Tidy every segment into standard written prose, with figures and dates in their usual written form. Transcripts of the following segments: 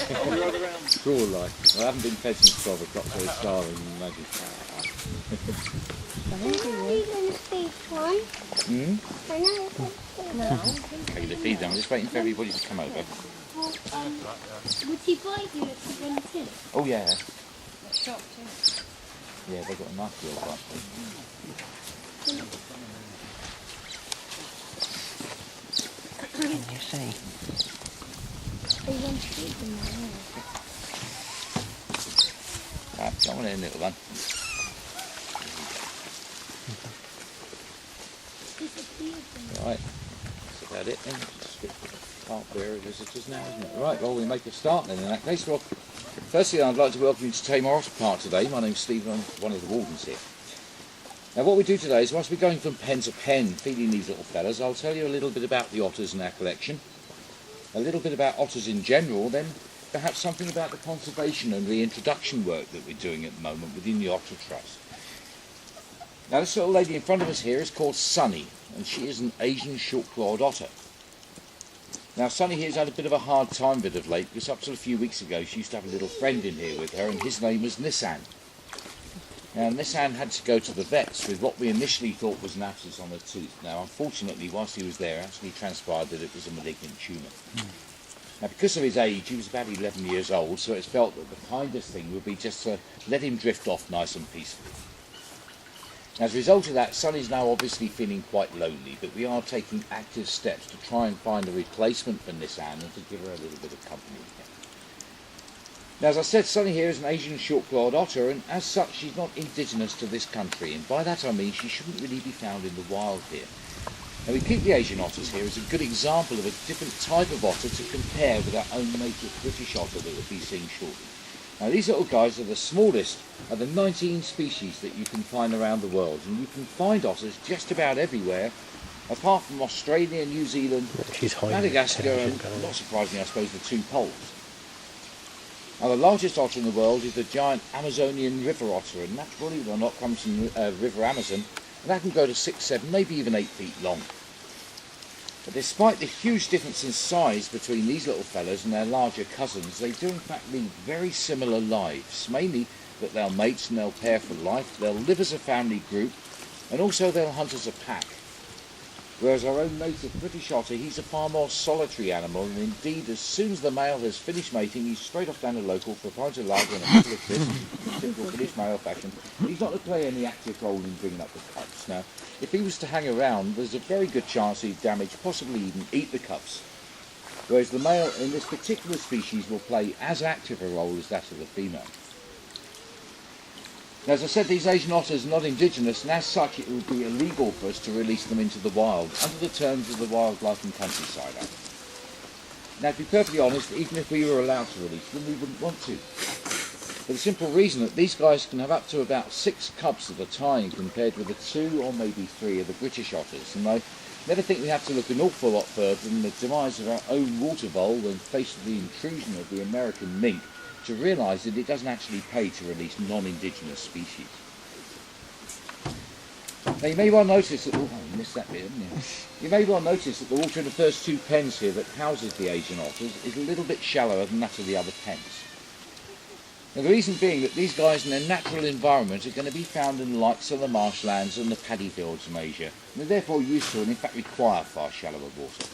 Cruel life. I haven't been fed since 12 o'clock, so it's starving, imagine. When are you going to feed one? Hmm? When are you going to feed one? Okay, to feed them. I'm just waiting for everybody to come over. Would he buy you if you went in? Oh, yeah. Shop too. Yeah, they've got a nice deal of Can you see? Are you going to feed them now? Right, come on in, little one. Right, that's about it then. Just get the part bearer visitors now, isn't it? Right, well, we make a start then in that case. Well, firstly, I'd like to welcome you to Tamar Otter Park today. My name's Steve, I'm one of the wardens here. Now, what we do today is, whilst we're going from pen to pen feeding these little fellas, I'll tell you a little bit about the otters in our collection, a little bit about otters in general, then perhaps something about the conservation and reintroduction work that we're doing at the moment within the Otter Trust. Now, this little lady in front of us here is called Suny, and she is an Asian short-clawed otter. Now, Suny here's had a bit of a hard time of it of late, because up to a few weeks ago she used to have a little friend in here with her, and his name was Nissan. Now, Nissan had to go to the vets with what we initially thought was an abscess on her tooth. Now, unfortunately, whilst he was there, it actually transpired that it was a malignant tumour. Now, because of his age, he was about 11 years old, so it's felt that the kindest thing would be just to let him drift off nice and peacefully. As a result of that, Suny's now obviously feeling quite lonely, but we are taking active steps to try and find a replacement for Nissan and to give her a little bit of company again. Now, as I said, Suny here is an Asian short-clawed otter, and as such she's not indigenous to this country, and by that I mean she shouldn't really be found in the wild here. Now, we keep the Asian otters here as a good example of a different type of otter to compare with our own native British otter that we'll be seeing shortly. Now, these little guys are the smallest of the 19 species that you can find around the world, and you can find otters just about everywhere, apart from Australia, New Zealand, Madagascar, and not surprisingly, I suppose, the two poles. Now, the largest otter in the world is the giant Amazonian river otter, and that, believe it or not, comes from River Amazon, and that can go to 6, 7, maybe even 8 feet long. But despite the huge difference in size between these little fellas and their larger cousins, they do in fact lead very similar lives, mainly that they'll mate and they'll pair for life, they'll live as a family group, and also they'll hunt as a pack. Whereas our own native British otter, he's a far more solitary animal, and indeed as soon as the male has finished mating, he's straight off down the local for a pint of lager and a couple of crisps, in typical British male fashion. He's not to play any active role in bringing up the cubs. Now, if he was to hang around, there's a very good chance he'd damage, possibly even eat the cubs. Whereas the male in this particular species will play as active a role as that of the female. Now, as I said, these Asian otters are not indigenous, and as such it would be illegal for us to release them into the wild, under the terms of the Wildlife and Countryside Act. Now, to be perfectly honest, even if we were allowed to release them, we wouldn't want to. For the simple reason that these guys can have up to about 6 cubs at a time, compared with the 2 or maybe 3 of the British otters, and I never think we have to look an awful lot further than the demise of our own water vole when faced with the intrusion of the American mink, to realise that it doesn't actually pay to release non-indigenous species. Now, you may well notice that, I missed that bit, haven't you? You may well notice that the water in the first 2 pens here that houses the Asian otters is a little bit shallower than that of the other pens. Now, the reason being that these guys in their natural environment are going to be found in the likes of the marshlands and the paddy fields of Asia, and they're therefore used to and in fact require far shallower water.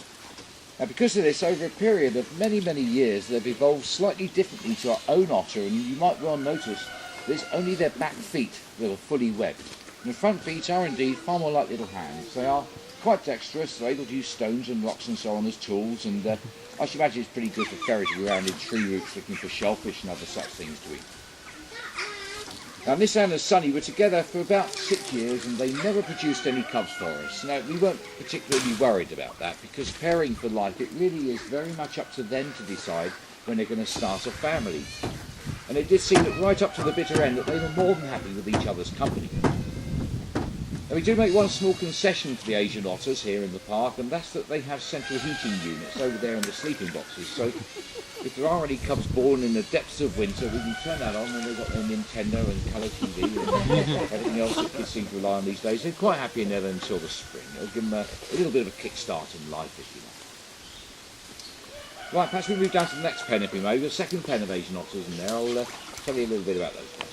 Now, because of this, over a period of many, many years, they've evolved slightly differently to our own otter, and you might well notice that it's only their back feet that are fully webbed. And the front feet are indeed far more like little hands. They are quite dexterous, they're able to use stones and rocks and so on as tools, and I should imagine it's pretty good for ferreting around in tree roots looking for shellfish and other such things to eat. Now, Nissan and Suny were together for about 6 years, and they never produced any cubs for us. Now, we weren't particularly worried about that, because pairing for life, it really is very much up to them to decide when they're going to start a family. And it did seem that right up to the bitter end that they were more than happy with each other's company. Now, we do make one small concession for the Asian otters here in the park, and that's that they have central heating units over there in the sleeping boxes. So if there are any cubs born in the depths of winter, we can turn that on and they've got their Nintendo and colour TV and everything else that kids seem to rely on these days. They're quite happy in there until the spring. It'll give them a little bit of a kickstart in life, if you like. Right, perhaps we move down to the next pen if we may. The second pen of Asian otters in there. I'll tell you a little bit about those.